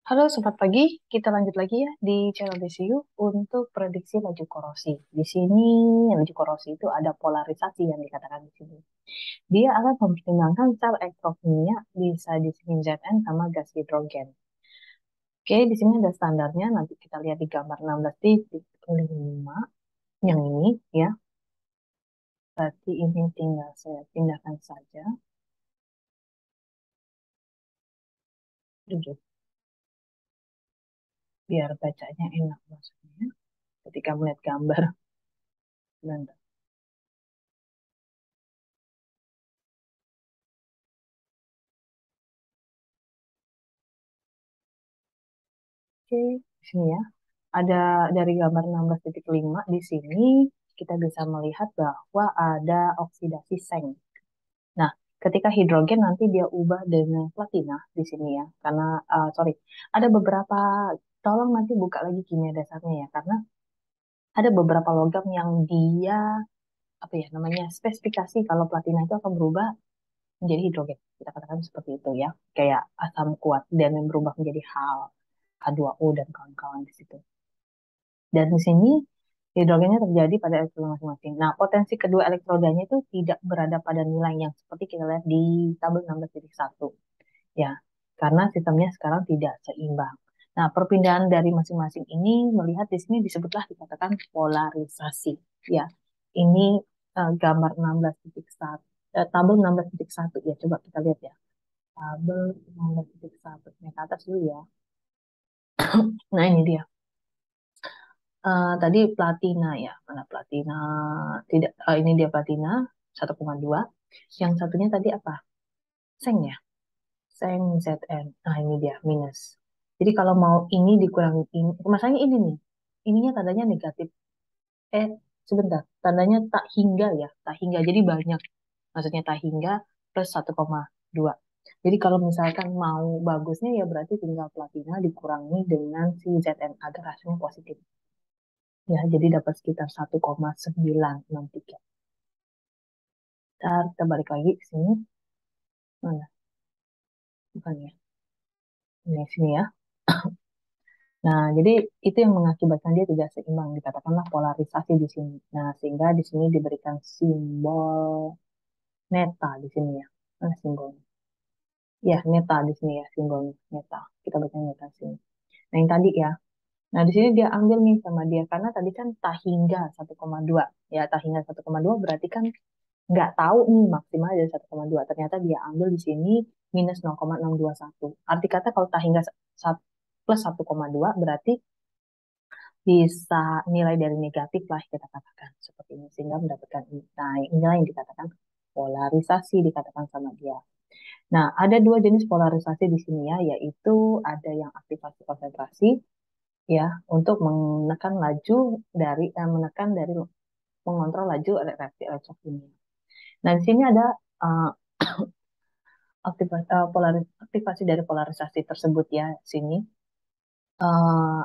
Halo, selamat pagi. Kita lanjut lagi ya di channel DCU untuk prediksi laju korosi. Di sini laju korosi itu ada polarisasi yang dikatakan di sini. Dia akan mempertimbangkan sel elektrokimia bisa di sini Zn sama gas hidrogen. Oke, di sini ada standarnya. Nanti kita lihat di gambar 16.5 yang ini ya. Berarti ini tinggal saya pindahkan saja. Duduk biar bacanya enak maksudnya ketika melihat gambar. Bentar. Oke, di sini ya. Ada dari gambar 16.5 di sini kita bisa melihat bahwa ada oksidasi seng. Nah, ketika hidrogen nanti dia ubah dengan platina di sini ya. Karena sorry, ada beberapa, tolong nanti buka lagi kimia dasarnya ya, karena ada beberapa logam yang dia apa ya namanya spesifikasi kalau platina itu akan berubah menjadi hidrogen. Kita katakan seperti itu ya. Kayak asam kuat dan yang berubah menjadi hal H2O dan kawan-kawan di situ. Dan di sini hidrogennya terjadi pada elektroda masing-masing. Nah, potensi kedua elektrodanya itu tidak berada pada nilai yang seperti kita lihat di tabel 16.1. Ya, karena sistemnya sekarang tidak seimbang. Nah, perpindahan dari masing-masing ini melihat di sini disebutlah dikatakan polarisasi. Ya, ini gambar 16.1, tabel 16.1 ya. Coba kita lihat ya. Tabel 16.1. Nah, ke atas dulu ya. Nah, ini dia. Tadi platina ya, mana platina? Tidak, ini dia platina 1,2. Yang satunya tadi apa? Seng ya, seng Zn. Nah ini dia minus. Jadi kalau mau ini dikurangi ini, masalahnya ini nih, ininya tandanya negatif. Eh, sebentar, tandanya tak hingga ya, tak hingga. Jadi banyak, maksudnya tak hingga plus 1,2. Jadi kalau misalkan mau bagusnya ya berarti tinggal platina dikurangi dengan si Zn agar hasilnya positif. Ya, jadi dapat sekitar 1,963. Kita balik lagi ke sini. Mana? Bukan ya? Ini sini ya. Nah, jadi itu yang mengakibatkan dia tidak seimbang. Dikatakanlah polarisasi di sini. Nah, sehingga di sini diberikan simbol neta di sini ya. Mana simbolnya? Ya, neta di sini ya simbolnya. Neta. Kita baca neta di sini. Nah, yang tadi ya. Nah, di sini dia ambil nih sama dia. Karena tadi kan tak hingga 1,2. Ya, tak hingga 1,2 berarti kan nggak tahu nih maksimal dari 1,2. Ternyata dia ambil di sini minus 0,621. Arti kata kalau tak hingga plus 1,2 berarti bisa nilai dari negatif lah kita katakan seperti ini sehingga mendapatkan ini. Nah, inilah yang dikatakan polarisasi dikatakan sama dia. Nah, ada dua jenis polarisasi di sini ya, yaitu ada yang aktivasi konsentrasi ya untuk menekan laju menekan dari mengontrol laju reaksi elektrokimia. Nah, di sini ada uh, aktivasi dari polarisasi tersebut ya. Sini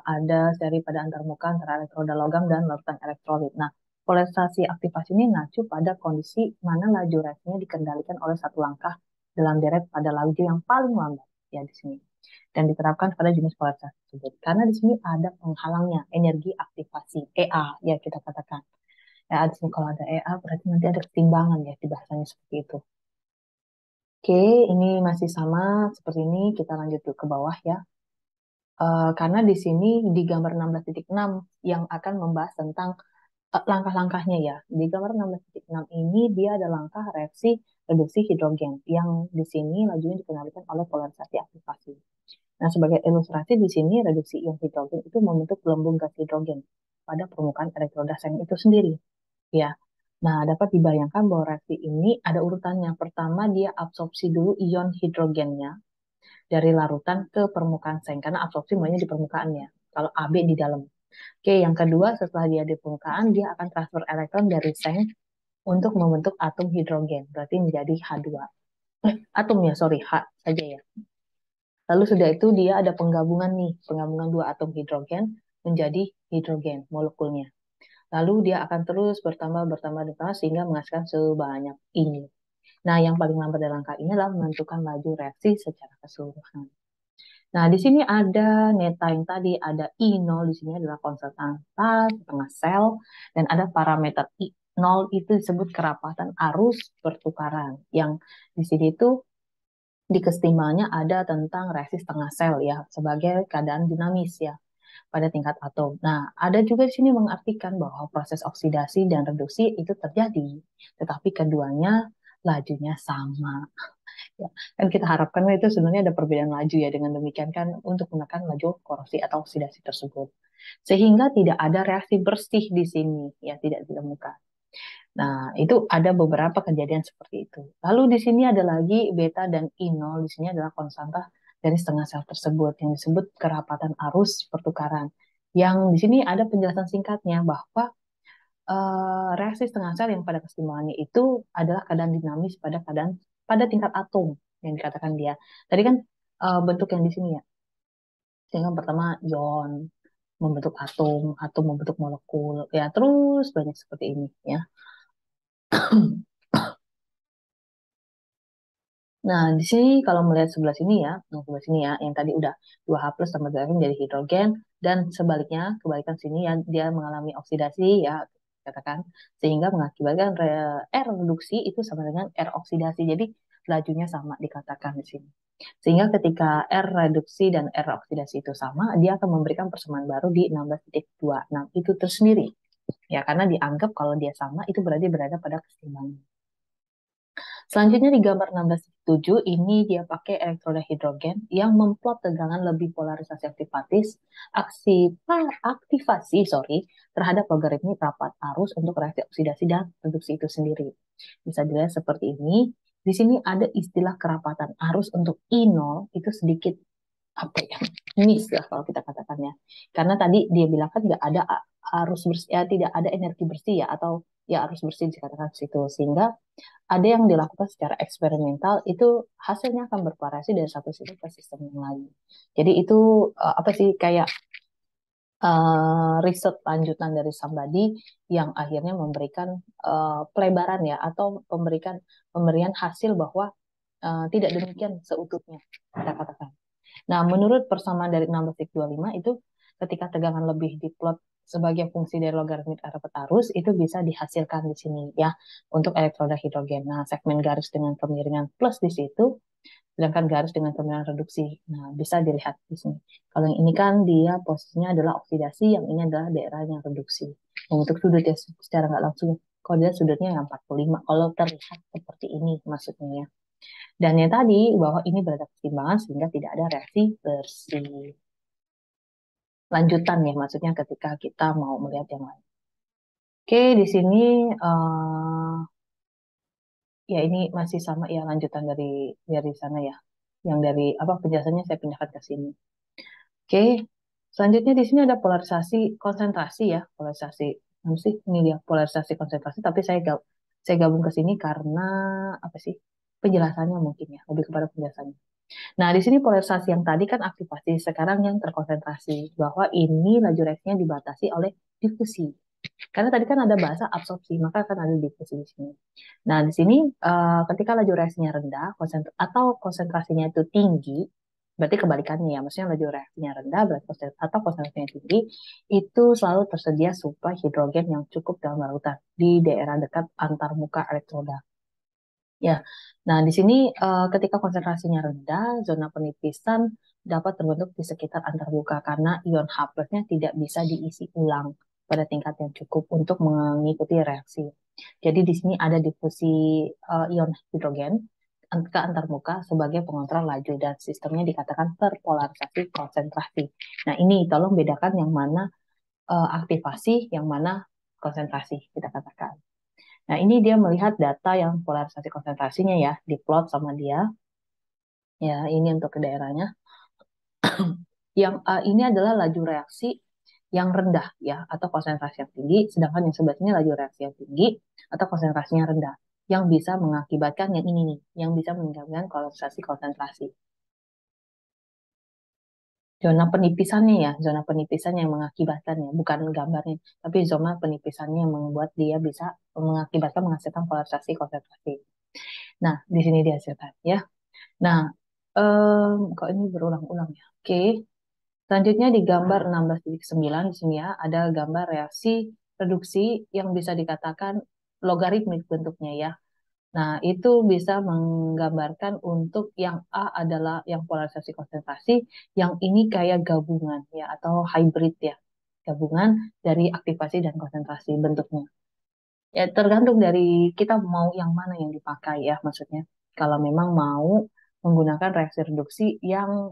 ada seri pada antarmuka antara elektroda logam dan larutan elektrolit. Nah, polarisasi aktivasi ini mengacu pada kondisi mana laju reaksinya dikendalikan oleh satu langkah dalam deret pada laju yang paling lambat ya di sini dan diterapkan pada jenis polarisasi tersebut. Karena di sini ada penghalangnya energi aktivasi EA ya kita katakan. Ya, di sini kalau ada EA berarti nanti ada ketimbangan ya di bahasanya seperti itu. Oke, ini masih sama seperti ini. Kita lanjut ke bawah ya. Karena di sini di gambar 16.6 yang akan membahas tentang langkah-langkahnya ya. Di gambar 16.6 ini dia ada langkah reaksi reduksi hidrogen yang di sini lajunya dikendalikan oleh polarisasi aktivasi. Nah, sebagai ilustrasi di sini reduksi ion hidrogen itu membentuk gelembung gas hidrogen pada permukaan elektroda seng itu sendiri. Ya. Nah, dapat dibayangkan bahwa reaksi ini ada urutannya. Pertama, dia absorpsi dulu ion hidrogennya dari larutan ke permukaan seng karena absorpsi banyak di permukaannya. Kalau AB di dalam. Oke, yang kedua setelah dia di permukaan dia akan transfer elektron dari seng untuk membentuk atom hidrogen. Berarti menjadi H2. Atomnya, sorry, H saja ya. Lalu sudah itu dia ada penggabungan nih, penggabungan dua atom hidrogen menjadi hidrogen molekulnya. Lalu dia akan terus bertambah, bertambah, bertambah sehingga menghasilkan sebanyak ini. Nah, yang paling lambat dalam langkah ini adalah menentukan laju reaksi secara keseluruhan. Nah, di sini ada neta yang tadi, ada I0 di sini adalah konstanta setengah sel, dan ada parameter I0 itu disebut kerapatan arus pertukaran. Yang di sini itu di kesetimbangannya ada tentang reaksi setengah sel ya, sebagai keadaan dinamis ya pada tingkat atom. Nah, ada juga di sini mengartikan bahwa proses oksidasi dan reduksi itu terjadi, tetapi keduanya lajunya sama. Ya, kan kita harapkan itu sebenarnya ada perbedaan laju ya, dengan demikian kan untuk menekan laju korosi atau oksidasi tersebut. Sehingga tidak ada reaksi bersih di sini, ya tidak ditemukan. Nah, itu ada beberapa kejadian seperti itu. Lalu di sini ada lagi beta dan I0, di sini adalah konstanta dari setengah sel tersebut yang disebut kerapatan arus pertukaran. Yang di sini ada penjelasan singkatnya bahwa reaksi setengah sel yang pada keseimbangannya itu adalah keadaan dinamis pada tingkat atom yang dikatakan dia. Tadi kan bentuk yang di sini ya. Sehingga pertama ion membentuk atom, atom membentuk molekul, ya terus banyak seperti ini ya. Nah, di sini kalau melihat sebelah sini ya, yang sebelah sini ya, yang tadi udah 2H plus tambah garam jadi hidrogen, dan sebaliknya, kebalikan sini ya, dia mengalami oksidasi ya, katakan, sehingga mengakibatkan R reduksi itu sama dengan R oksidasi. Jadi lajunya sama dikatakan di sini. Sehingga ketika R reduksi dan R oksidasi itu sama, dia akan memberikan persamaan baru di 16,26. Itu tersendiri. Ya, karena dianggap kalau dia sama, itu berarti berada pada keseimbangan. Selanjutnya di gambar 16,7 ini dia pakai elektroda hidrogen yang memplot tegangan lebih polarisasi aktivasi terhadap logaritmik rapat arus untuk reaksi oksidasi dan reduksi itu sendiri. Bisa dilihat seperti ini. Di sini ada istilah kerapatan arus untuk I0 itu sedikit apa ya, miss lah kalau kita katakannya. Karena tadi dia bilang kan nggak ada arus bersih, ya tidak ada energi bersih ya, atau ya arus bersih dikatakan situ, sehingga ada yang dilakukan secara eksperimental itu hasilnya akan bervariasi dari satu sistem ke sistem yang lain. Jadi itu apa sih kayak riset lanjutan dari somebody yang akhirnya memberikan pelebaran ya, atau pemberian hasil bahwa tidak demikian seutuhnya kita katakan. Nah, menurut persamaan dari 16,25 itu ketika tegangan lebih diplot sebagai fungsi dari logaritmik rapat arus itu bisa dihasilkan di sini ya untuk elektroda hidrogen. Nah, segmen garis dengan kemiringan plus di situ, sedangkan garis dengan kemiringan reduksi. Nah, bisa dilihat di sini. Kalau yang ini kan dia posisinya adalah oksidasi, yang ini adalah daerah yang reduksi. Nah, untuk sudut ya secara nggak langsung, kalau dia sudutnya yang 45, kalau terlihat seperti ini maksudnya ya. Dan yang tadi bahwa ini berada keseimbangan sehingga tidak ada reaksi bersih. Lanjutan ya, maksudnya ketika kita mau melihat yang lain. Oke, di sini ya ini masih sama ya, lanjutan dari sana ya. Yang dari apa penjelasannya saya pindahkan ke sini. Oke, selanjutnya di sini ada polarisasi konsentrasi ya, polarisasi apa sih? Ini dia polarisasi konsentrasi, tapi saya gabung ke sini karena apa sih? Penjelasannya mungkin ya, lebih kepada penjelasannya. Nah, di sini polarisasi yang tadi kan aktivasi, sekarang yang terkonsentrasi, bahwa ini laju reaksinya dibatasi oleh difusi. Karena tadi kan ada bahasa absorpsi, maka akan ada difusi di sini. Nah, di sini ketika laju reaksinya rendah atau konsentrasinya itu tinggi, berarti kebalikannya ya, maksudnya laju reaksinya rendah berarti atau konsentrasinya tinggi, itu selalu tersedia suplai hidrogen yang cukup dalam larutan di daerah dekat antar muka elektroda. Ya, nah di sini ketika konsentrasinya rendah, zona penipisan dapat terbentuk di sekitar antarmuka karena ion H nya tidak bisa diisi ulang pada tingkat yang cukup untuk mengikuti reaksi. Jadi di sini ada difusi ion hidrogen ke antarmuka sebagai pengontrol laju dan sistemnya dikatakan terpolarisasi konsentrasi. Nah ini tolong bedakan yang mana aktivasi, yang mana konsentrasi kita katakan. Nah, ini dia melihat data yang polarisasi konsentrasinya ya, diplot sama dia. Ya, ini untuk ke daerahnya. Yang ini adalah laju reaksi yang rendah ya, atau konsentrasi yang tinggi, sedangkan yang sebelah sini laju reaksi yang tinggi atau konsentrasinya rendah, yang bisa mengakibatkan yang ini nih, yang bisa meningkatkan polarisasi konsentrasi. Zona penipisannya ya, zona penipisan yang mengakibatkannya, bukan gambarnya, tapi zona penipisannya yang membuat dia bisa menghasilkan polarisasi konsentrasi. Nah, di sini dihasilkan ya. Nah, Kok ini berulang-ulang ya? Oke. Selanjutnya di gambar 16.9 di sini ya, ada gambar reaksi reduksi yang bisa dikatakan logaritmik bentuknya ya. Nah, itu bisa menggambarkan untuk yang A adalah yang polarisasi konsentrasi, yang ini kayak gabungan ya atau hybrid ya. Gabungan dari aktivasi dan konsentrasi bentuknya. Ya, tergantung dari kita mau yang mana yang dipakai ya maksudnya. Kalau memang mau menggunakan reaksi reduksi yang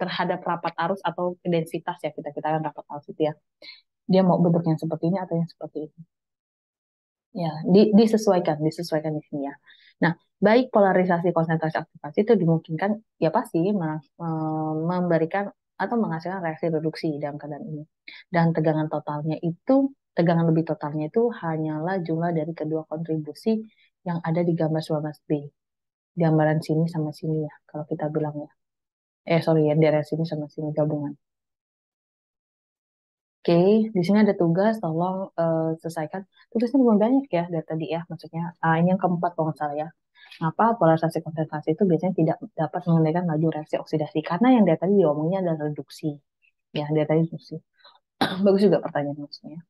terhadap rapat arus atau densitas ya kita kan rapat arus itu ya. Dia mau bentuk yang seperti ini atau yang seperti ini. Ya, disesuaikan di sini ya. Nah, baik polarisasi konsentrasi aktivasi itu dimungkinkan ya pasti memberikan atau menghasilkan reaksi reduksi dalam keadaan ini. Dan tegangan lebih totalnya itu hanyalah jumlah dari kedua kontribusi yang ada di gambar 19B. Gambaran sini sama sini ya, kalau kita bilang ya. Sorry ya, daerah sini sama sini gabungan. Oke, di sini ada tugas, tolong selesaikan. Tugasnya belum banyak ya dari tadi ya, maksudnya ini yang keempat kalau nggak salah ya. Kenapa polarisasi konsentrasi itu biasanya tidak dapat mengendalikan laju reaksi oksidasi? Karena yang dari tadi diomongnya adalah reduksi. Ya, dari tadi reduksi. Bagus juga pertanyaan maksudnya.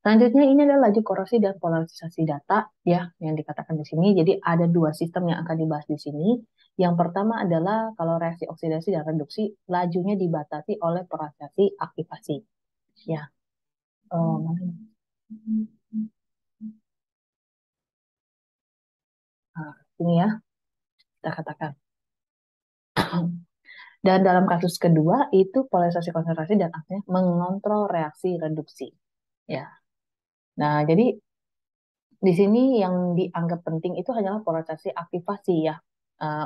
Selanjutnya ini adalah laju korosi dan polarisasi data ya yang dikatakan di sini. Jadi ada dua sistem yang akan dibahas di sini. Yang pertama adalah kalau reaksi oksidasi dan reduksi lajunya dibatasi oleh prosesi aktivasi. Ya, mana ini? Nah, ini ya kita katakan. Dan dalam kasus kedua itu polarisasi konsentrasi dan akhirnya mengontrol reaksi reduksi. Ya. Nah, jadi di sini yang dianggap penting itu hanyalah polarisasi aktivasi ya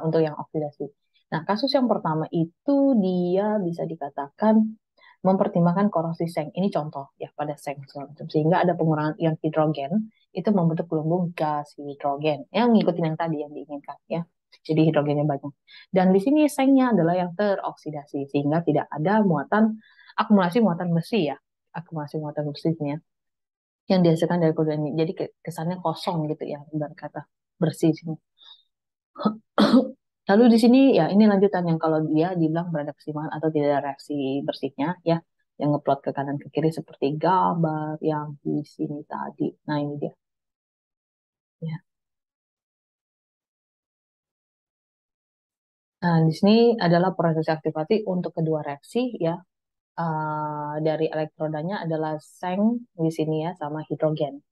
untuk yang oksidasi. Nah, kasus yang pertama itu dia bisa dikatakan mempertimbangkan korosi seng. Ini contoh ya pada seng segala macam. Sehingga ada pengurangan ion hidrogen itu membentuk gelembung gas hidrogen yang mengikuti yang tadi yang diinginkan ya. Jadi hidrogennya banyak. Dan di sini sengnya adalah yang teroksidasi sehingga tidak ada akumulasi muatan besi ya. Akumulasi muatan besinya yang dihasilkan dari produk ini. Jadi kesannya kosong gitu ya, ibarat kata bersih sini. Lalu di sini ya ini lanjutan yang kalau dia dibilang berada keseimbangan atau tidak ada reaksi bersihnya ya, yang ngeplot ke kanan ke kiri seperti gambar yang di sini tadi. Nah ini dia. Ya. Nah di sini adalah proses aktivasi untuk kedua reaksi ya. Dari elektrodanya adalah seng di sini ya sama hidrogen.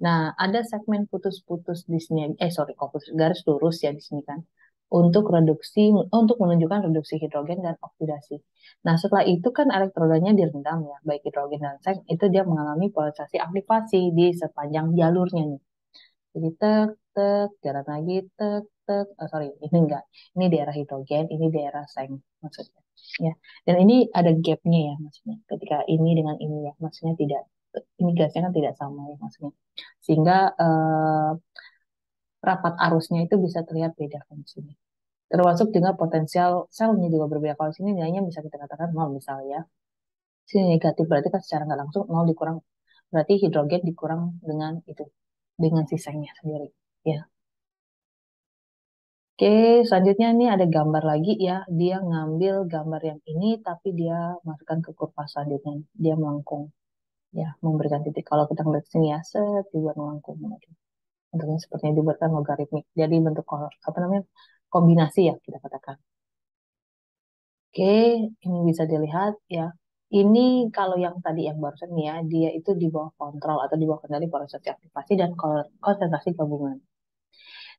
Nah, ada segmen putus-putus di sini. Sorry, kok putus, garis lurus ya di sini kan. Untuk menunjukkan reduksi hidrogen dan oksidasi. Nah, setelah itu kan elektrodanya direndam ya, baik hidrogen dan seng, itu dia mengalami polarisasi aktivasi di sepanjang jalurnya nih. Jadi tek, tek, jalan lagi, tek, tek. Sorry, ini enggak. Ini daerah hidrogen, ini daerah seng maksudnya. Ya, dan ini ada gapnya ya maksudnya. Ketika ini dengan ini ya, maksudnya tidak ini gasnya kan tidak sama ya maksudnya. Sehingga rapat arusnya itu bisa terlihat beda kan di sini. Termasuk juga potensial selnya juga berbeda. Kalau di sini nilainya bisa kita katakan nol misalnya ya. Sini negatif berarti kan secara nggak langsung nol dikurang berarti hidrogen dikurang dengan itu dengan sisanya sendiri. Ya. Oke, selanjutnya ini ada gambar lagi ya. Dia ngambil gambar yang ini tapi dia masukkan ke kurva selanjutnya. Dia melengkung. Ya, memberikan titik. Kalau kita ngeliat sini ya, set, dibuat melengkung. Bentuknya sepertinya dibuatkan logaritmik. Jadi bentuk apa namanya kombinasi ya kita katakan. Oke, ini bisa dilihat ya. Ini kalau yang tadi yang barusan ya, dia itu di bawah kontrol atau di bawah kendali proses aktivasi dan konsentrasi gabungan.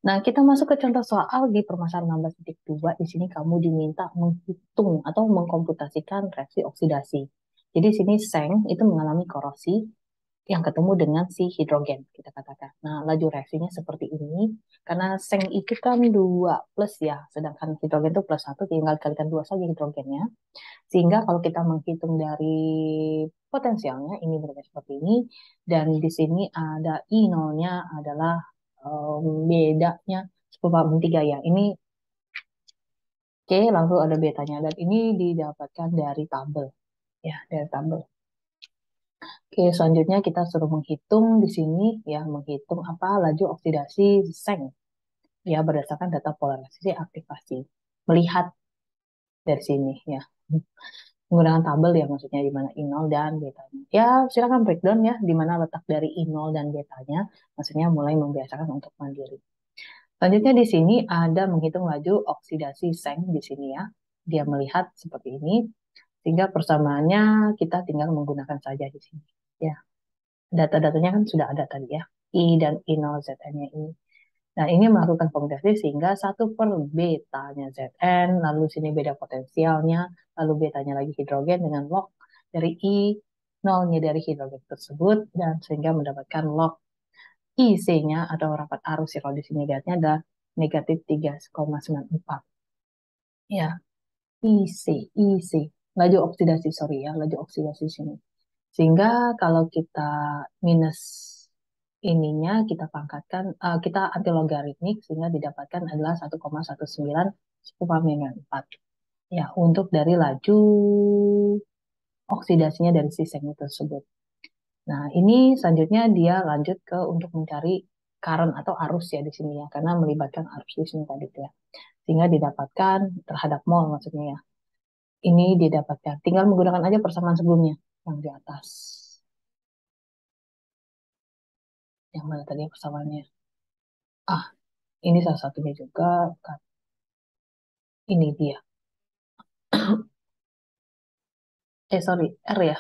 Nah, kita masuk ke contoh soal di permasalahan 16.2. Di sini kamu diminta menghitung atau mengkomputasikan reaksi oksidasi. Jadi di sini seng itu mengalami korosi yang ketemu dengan si hidrogen, kita katakan. Nah, laju reaksinya seperti ini, karena seng itu kan 2 plus ya, sedangkan hidrogen itu plus 1, tinggal kalikan 2 saja hidrogennya. Sehingga kalau kita menghitung dari potensialnya, ini berbeda seperti ini, dan di sini ada I0-nya adalah bedanya 10/3 ya. Ini oke, langsung ada betanya, dan ini didapatkan dari tabel. Ya, dari tabel. Oke, selanjutnya kita suruh menghitung di sini ya, menghitung apa laju oksidasi seng ya berdasarkan data polarisasi aktivasi. melihat dari sini ya. Menggunakan tabel ya maksudnya di mana I0 dan betanya. Ya, silakan breakdown ya di mana letak dari I0 dan betanya. Maksudnya mulai membiasakan untuk mandiri. Selanjutnya di sini ada menghitung laju oksidasi seng di sini ya. Dia melihat seperti ini sehingga persamaannya kita tinggal menggunakan saja di sini. Ya, data-datanya kan sudah ada tadi ya. I dan I0 Zn-nya ini. Nah, ini melakukan komutasi sehingga 1/betanya Zn, lalu sini beda potensialnya, lalu betanya lagi hidrogen dengan log dari I, nolnya dari hidrogen tersebut, dan sehingga mendapatkan log IC-nya atau rapat arus ya kalau di sini lihatnya ada negatif 3,94. Ya, IC, IC. Laju oksidasi, sorry ya, laju oksidasi sini. Sehingga kalau kita minus ininya kita pangkatkan, kita anti logaritmik sehingga didapatkan adalah 1,19 sepuluh 4. Ya, untuk dari laju oksidasinya dari si seng tersebut. Nah, ini selanjutnya dia lanjut ke untuk mencari current atau arus ya di sini ya, karena melibatkan arus di sini tadi ya. Sehingga didapatkan terhadap mol maksudnya ya. Ini didapatkan. Tinggal menggunakan aja persamaan sebelumnya yang di atas. Yang mana tadi persamaannya? Ah, ini salah satunya juga. Ini dia. Sorry, R ya.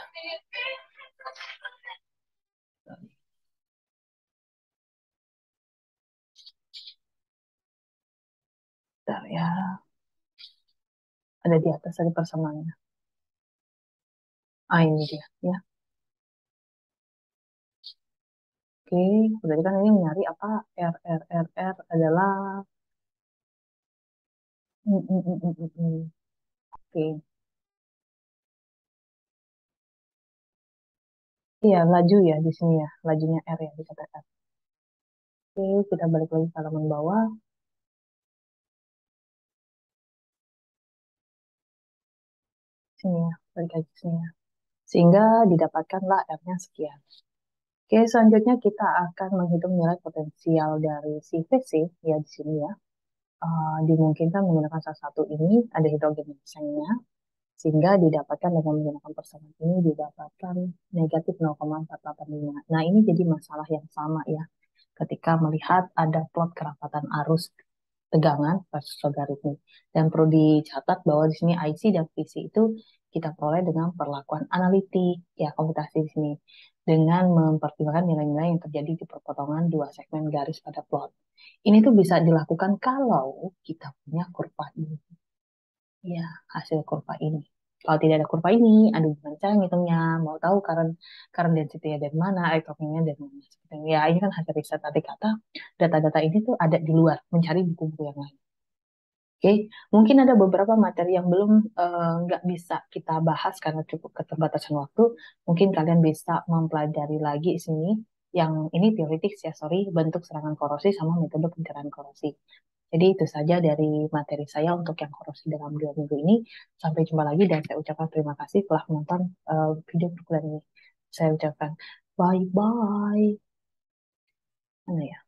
Bentar ya. Ada di atas ada persamaannya. Ah, ini dia. Ya, oke. Berarti kan ini mencari apa? R adalah... Oke. Iya, laju ya di sini ya. Lajunya R ya dikatakan. Oke, kita balik lagi ke halaman bawah. Sini ya, balik lagi ke sini ya. Sehingga didapatkanlah R-nya sekian. Oke, selanjutnya kita akan menghitung nilai potensial dari si VC ya di sini ya. Dimungkinkan menggunakan salah satu ini, ada hidrogen misalnya, sehingga didapatkan dengan menggunakan persamaan ini didapatkan negatif 0,485. Nah, ini jadi masalah yang sama ya. Ketika melihat ada plot kerapatan arus tegangan versus logaritmik. Dan perlu dicatat bahwa di sini IC dan VC itu kita peroleh dengan perlakuan analitik, ya komputasi di sini, dengan mempertimbangkan nilai-nilai yang terjadi di perpotongan dua segmen garis pada plot. Ini tuh bisa dilakukan kalau kita punya kurva ini. Ya, hasil kurva ini. Kalau tidak ada kurva ini, aduh gimana cara ngitungnya? Mau tahu current, current density-nya dari mana, elektroniknya dari mana. Ya, ini kan hasil riset tadi kata, data-data ini tuh ada di luar, mencari buku-buku yang lain. Oke, mungkin ada beberapa materi yang belum nggak bisa kita bahas karena cukup keterbatasan waktu. Mungkin kalian bisa mempelajari lagi sini. Yang ini teoritik ya, sorry, bentuk serangan korosi sama metode pencerahan korosi. Jadi itu saja dari materi saya untuk yang korosi dalam 2 minggu ini. Sampai jumpa lagi dan saya ucapkan terima kasih telah menonton video perkuliahan ini. Saya ucapkan bye-bye. Mana ya?